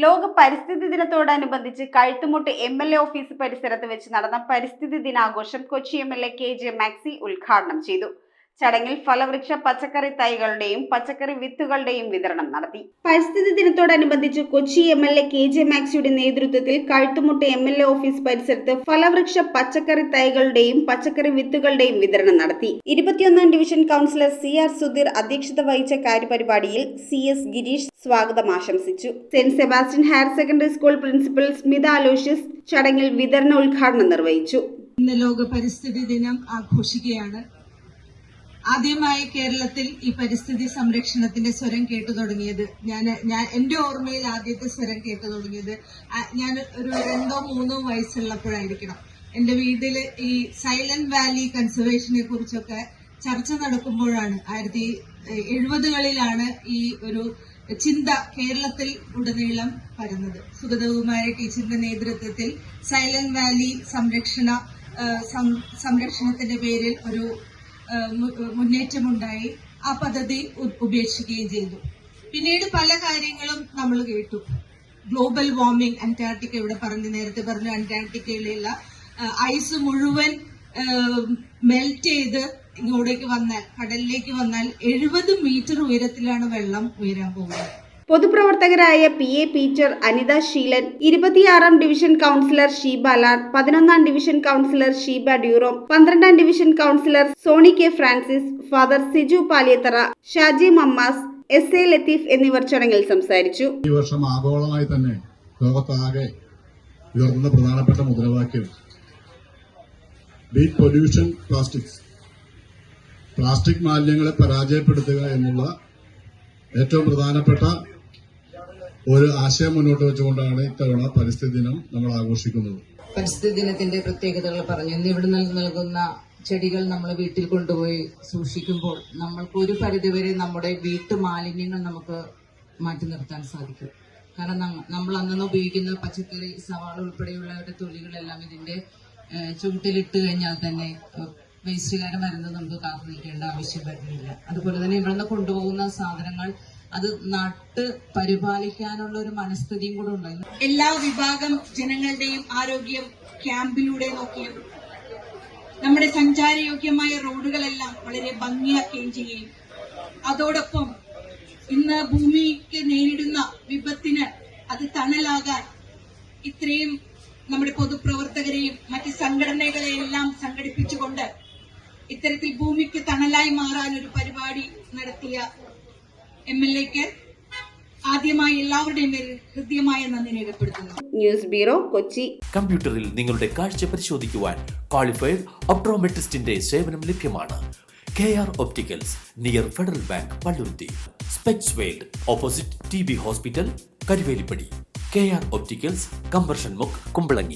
ലോക പരിസ്ഥിതി ദിനത്തോടനുബന്ധിച്ച് കഴുത്തുമുട്ട് MLA ഓഫീസ് പരിസരത്ത് വെച്ച് നടന്ന പരിസ്ഥിതി ദിനാഘോഷം കൊച്ചി MLA KJ മാക്സി ഉദ്ഘാടനം ചെയ്തു. ചടങ്ങിൽ ഫലവൃക്ഷ പച്ചക്കറി തൈകളുടെയും പച്ചക്കറി വിത്തുകളുടെയും വിതരണം നടത്തി. പരിസ്ഥിതി ദിനത്തോടനുബന്ധിച്ച് കൊച്ചി MLA KJ മാക്സിയുടെ നേതൃത്വത്തിൽ കഴുത്തുമുട്ട് MLA ഓഫീസ് പരിസരത്ത് ഫലവൃക്ഷ പച്ചക്കറി തൈകളുടെയും പച്ചക്കറി വിത്തുകളുടെയും വിതരണം നടത്തി. 21ാം ഡിവിഷൻ കൗൺസിലർ CR സുധീർ അധ്യക്ഷത വഹിച്ച കാര്യപരിപാടിയിൽ CS ഗിരീഷ് സ്വാഗതം ആശംസിച്ചു. Saint Sebastian higher secondary school principal Smitha Aloysius ചടങ്ങിൽ വിതരണ ഉദ്ഘാടനം നിർവഹിച്ചു. ഇന്ന് ലോക പരിസ്ഥിതി ദിനം ആഘോഷിക്കുകയാണ്. ആദ്യമായി കേരളത്തിൽ ഈ പരിസ്ഥിതി സംരക്ഷണത്തിന്റെ സ്വരം കേട്ടു തുടങ്ങിയത് ഞാൻ എന്റെ ഓർമ്മയിൽ ആദ്യത്തെ സ്വരം കേട്ടു തുടങ്ങിയത് ഞാൻ ഒരു 2-3 വയസ്സുള്ളപ്പോഴായിരിക്കണം. എന്റെ വീട്ടില് ഈ സൈലന്റ് വാലി കൺസർവേഷനെ കുറിച്ചൊക്കെ ചർച്ച നടക്കുമ്പോഴാണ് 1970കളിലാണ് ഈ ഒരു ചിന്ത കേരളത്തിൽ ഉടനീളം പരന്നത്. സുഗതകുമാരി ടീച്ചറിന്റെ നേതൃത്വത്തിൽ സൈലന്റ് വാലി സംരക്ഷണത്തിന്റെ പേരിൽ ഒരു മുന്നേറ്റമുണ്ടായി. ആ പദ്ധതി ഉപേക്ഷിക്കുകയും ചെയ്തു. പിന്നീട് പല കാര്യങ്ങളും നമ്മൾ കേട്ടു. ഗ്ലോബൽ വാർമിംഗ്, അന്റാർട്ടിക്ക ഇവിടെ നേരത്തെ പറഞ്ഞു, അന്റാർട്ടിക്കയിലുള്ള ഐസ് മുഴുവൻ മെൽറ്റ് ചെയ്ത് ഇങ്ങോട്ടേക്ക് വന്നാൽ, കടലിലേക്ക് വന്നാൽ 70 മീറ്റർ ഉയരത്തിലാണ് വെള്ളം ഉയരാൻ പോകുന്നത്. പൊതുപ്രവർത്തകരായ PA പീറ്റർ, അനിത ശീലൻ, 26ാം ഡിവിഷൻ കൗൺസിലർ ഷീബ ലാൽ, 11ാം ഡിവിഷൻ കൗൺസിലർ ഷീബ ഡ്യൂറോം, 12ാം division councillor Soni K Francis, father Siju Paliyathara, Shaji മമ്മാസ്, SA ലത്തീഫ് എന്നിവർ ചടങ്ങിൽ സംസാരിച്ചു. ഈ വർഷം ആഗോളമായി തന്നെ ലോകത്താകെ ഉയർന്ന പ്രധാനപ്പെട്ട മുദ്രാവാക്യം ബീറ്റ് പൊല്യൂഷൻ പ്ലാസ്റ്റിക് മാലിന്യങ്ങളെ പരാജയപ്പെടുത്തുക എന്നുള്ള ഏറ്റവും പ്രധാനപ്പെട്ട ഒരു ആശയം മുന്നോട്ട് വെച്ചുകൊണ്ടാണ് ഇത്തവണ പരിസ്ഥിതി ദിനം നമ്മൾ ആഘോഷിക്കുന്നത്. പരിസ്ഥിതി ദിനത്തിന്റെ പ്രത്യേകതകൾ പറഞ്ഞു. ഇന്ന് ഇവിടെ നൽകുന്ന ചെടികൾ നമ്മൾ വീട്ടിൽ കൊണ്ടുപോയി സൂക്ഷിക്കുമ്പോൾ നമ്മൾക്ക് ഒരു പരിധിവരെ നമ്മുടെ വീട്ടു മാലിന്യങ്ങൾ നമുക്ക് മാറ്റി നിർത്താൻ സാധിക്കും. കാരണം നമ്മൾ അന്നു ഉപയോഗിക്കുന്ന പച്ചക്കറി, സവാള ഉൾപ്പെടെയുള്ളവരുടെ തൊലികളെല്ലാം ഇതിന്റെ ചുവട്ടിലിട്ട് കഴിഞ്ഞാൽ തന്നെ വേസ്റ്റുകാരൻ വരുന്നത് നമുക്ക് കാത്തു നിൽക്കേണ്ട ആവശ്യം വരുന്നില്ല. അതുപോലെ തന്നെ ഇവിടുന്ന് കൊണ്ടുപോകുന്ന സാധനങ്ങൾ അത് നട്ട് പരിപാലിക്കാനുള്ള ഒരു മനസ്ഥിതിയും കൂടെ ഉണ്ടായിരുന്നു. എല്ലാ വിഭാഗം ജനങ്ങളുടെയും ആരോഗ്യം ക്യാമ്പിലൂടെ നോക്കിയും നമ്മുടെ സഞ്ചാരയോഗ്യമായ റോഡുകളെല്ലാം വളരെ ഭംഗിയാക്കുകയും ചെയ്യും. അതോടൊപ്പം ഇന്ന് ഭൂമിക്ക് നേരിടുന്ന വിപത്തിന് അത് തണലാകാൻ ഇത്രയും നമ്മുടെ പൊതുപ്രവർത്തകരെയും മറ്റ് സംഘടനകളെയെല്ലാം സംഘടിപ്പിച്ചുകൊണ്ട് ഇത്തരത്തിൽ ഭൂമിക്ക് തണലായി മാറാൻ ഒരു പരിപാടി നടത്തിയ MLAക്ക് ആദ്യമായി എല്ലാവരുടെയും പേരിൽ ഹൃദ്യമായ നന്ദി രേഖപ്പെടുത്തുന്നു. News bureau, Kochi. കമ്പ്യൂട്ടറിൽ നിങ്ങളുടെ കാഴ്ച പരിശോധിക്കുവാൻ ക്വാളിഫൈഡ് ഒപ്ട്രോമെട്രിസ്റ്റിന്റെ സേവനം ലഭ്യമാണ്. KR opticals, near federal bank, Palluruthy. Specs world, opposite TB hospital, Karuvelippady. KR opticals, combustion മുക്ക്, കുമ്പളങ്ങി.